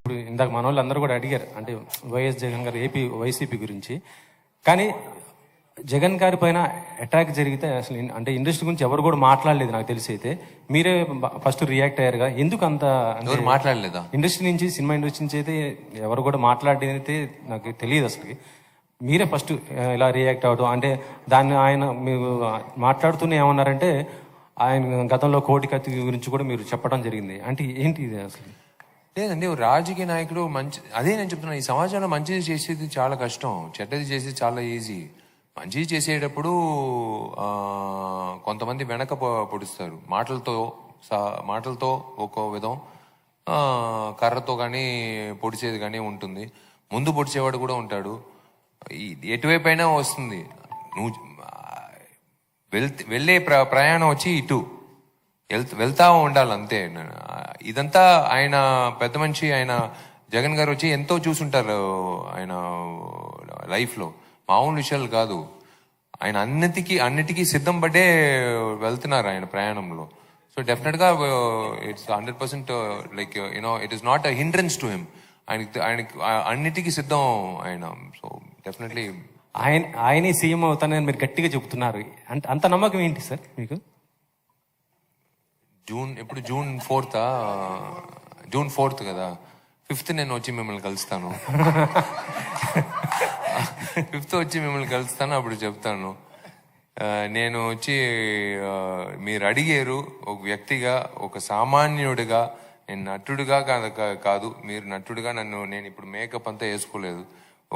ఇప్పుడు ఇందాక మన వాళ్ళు అందరూ కూడా అడిగారు, అంటే వైఎస్ జగన్ గారు వైసీపీ గురించి. కానీ జగన్ గారి పైన అటాక్ జరిగితే అసలు అంటే ఇండస్ట్రీ గురించి ఎవరు కూడా మాట్లాడలేదు నాకు తెలిసి. అయితే మీరే ఫస్ట్ రియాక్ట్ అయ్యారుగా, ఎందుకు అంత మాట్లాడలేదా? ఇండస్ట్రీ నుంచి, సినిమా ఇండస్ట్రీ నుంచి అయితే ఎవరు కూడా మాట్లాడేది అయితే నాకు తెలియదు అసలు. మీరే ఫస్ట్ ఇలా రియాక్ట్ అవ్వడం, అంటే దాన్ని ఆయన మీరు మాట్లాడుతూనే ఏమన్నారంటే ఆయన గతంలో కోటి కత్తి గురించి కూడా మీరు చెప్పడం జరిగింది. అంటే ఏంటి ఇది అసలు? లేదండి, రాజకీయ నాయకుడు మంచి, అదే నేను చెప్తున్నా, ఈ సమాజంలో మంచిది చేసేది చాలా కష్టం, చెడ్డది చేసేది చాలా ఈజీ. మంచిది చేసేటప్పుడు కొంతమంది వెనక పొడుస్తారు, మాటలతో ఒక విధం, కర్రతో కానీ పొడిచేది కానీ ఉంటుంది, ముందు పొడిచేవాడు కూడా ఉంటాడు. ఎటువైపు అయినా వస్తుంది. నువ్వు వెళ్ళే ప్రయాణం వచ్చి ఇటు వెళ్తా ఉండాలి అంతే. ఇదంతా ఆయన పెద్ద మనిషి, ఆయన జగన్ గారు వచ్చి ఎంతో చూసుంటారు ఆయన లైఫ్లో, మామూలు విషయాలు కాదు. ఆయన అన్నిటికీ సిద్ధం పడ్డే వెళ్తున్నారు ఆయన ప్రయాణంలో. సో డెఫినెట్ గా it's 100% like it is not a hindrance to him. ఆయనకి అన్నిటికీ సిద్ధం ఆయన. సో డెఫినెట్లీ ఆయనే సీఎం అవుతానని మీరు గట్టిగా చెబుతున్నారు. అంటే అంత నమ్మకం ఏంటి సార్ మీకు? జూన్ 4th కదా, 5th నేను వచ్చి మిమ్మల్ని కలుస్తాను. 5th వచ్చి మిమ్మల్ని కలుస్తాను, అప్పుడు చెప్తాను. నేను వచ్చి మీరు అడిగారు ఒక వ్యక్తిగా, ఒక సామాన్యుడిగా, నేను నటుడుగా కాదు, మీరు నటుడుగా నేను ఇప్పుడు మేకప్ అంతా వేసుకోలేదు,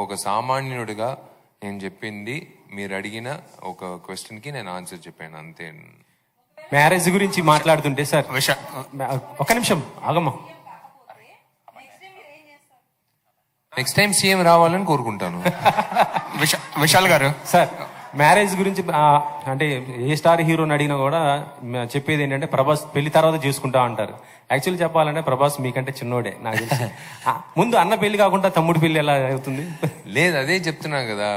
ఒక సామాన్యుడిగా నేను చెప్పింది, మీరు అడిగిన ఒక క్వశ్చన్ కి నేను ఆన్సర్ చెప్పాను అంతే. మ్యారేజ్ గురించి మాట్లాడుతుంటే సార్, ఒక నిమిషం ఆగమ్మా. నెక్స్ట్ టైం సీఎం రావాలని కోరుకుంటాను. విశాల్ గారు సార్, మ్యారేజ్ గురించి అంటే ఏ స్టార్ హీరోని అడిగినా కూడా చెప్పేది ఏంటంటే ప్రభాస్ పెళ్లి తర్వాత చేసుకుంటా అంటారు. యాక్చువల్లీ చెప్పాలంటే ప్రభాస్ మీకంటే చిన్నోడే నాకు తెలిసి. ముందు అన్న పెళ్లి కాకుండా తమ్ముడు పెళ్లి ఎలా అవుతుంది? లేదు, అదే చెప్తున్నా కదా,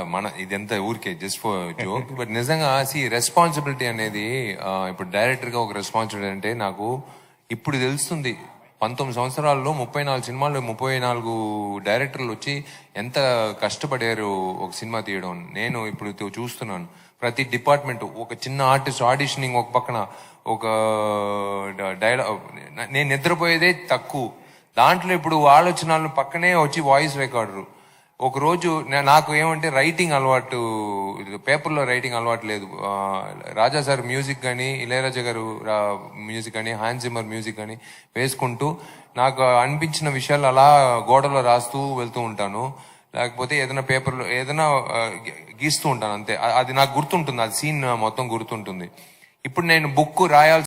ఇదంతా ఊరికే జస్ట్ ఫర్ జోక్. బట్ నిజంగా రెస్పాన్సిబిలిటీ అనేది, ఇప్పుడు డైరెక్టర్ గా ఒక రెస్పాన్సిబిలిటీ అంటే నాకు ఇప్పుడు తెలుస్తుంది. 19 సంవత్సరాల్లో 34 సినిమాలు, 34 డైరెక్టర్లు వచ్చి ఎంత కష్టపడారు ఒక సినిమా తీయడం. నేను ఇప్పుడు చూస్తున్నాను ప్రతి డిపార్ట్మెంట్, ఒక చిన్న ఆర్టిస్ట్ ఆడిషనింగ్ ఒక పక్కన, ఒక డైలాగ్, నేను నిద్రపోయేదే తక్కువ దాంట్లో ఇప్పుడు ఆలోచనలు పక్కనే వచ్చి వాయిస్ రికార్డరు. ఒక రోజు నాకు ఏమంటే రైటింగ్ అలవాటు, పేపర్లో రైటింగ్ అలవాటు లేదు. రాజా సార్ మ్యూజిక్ కానీ, ఇళయరాజా గారు మ్యూజిక్ కానీ, హాన్స్ జిమ్మర్ మ్యూజిక్ కానీ వేసుకుంటూ నాకు అనిపించిన విషయాలు అలా గోడలో రాస్తూ వెళ్తూ ఉంటాను. లేకపోతే ఏదైనా పేపర్లో ఏదైనా గీస్తూ ఉంటాను అంతే. అది నాకు గుర్తుంటుంది, అది సీన్ మొత్తం గుర్తుంటుంది. ఇప్పుడు నేను బుక్ రాయాల్సి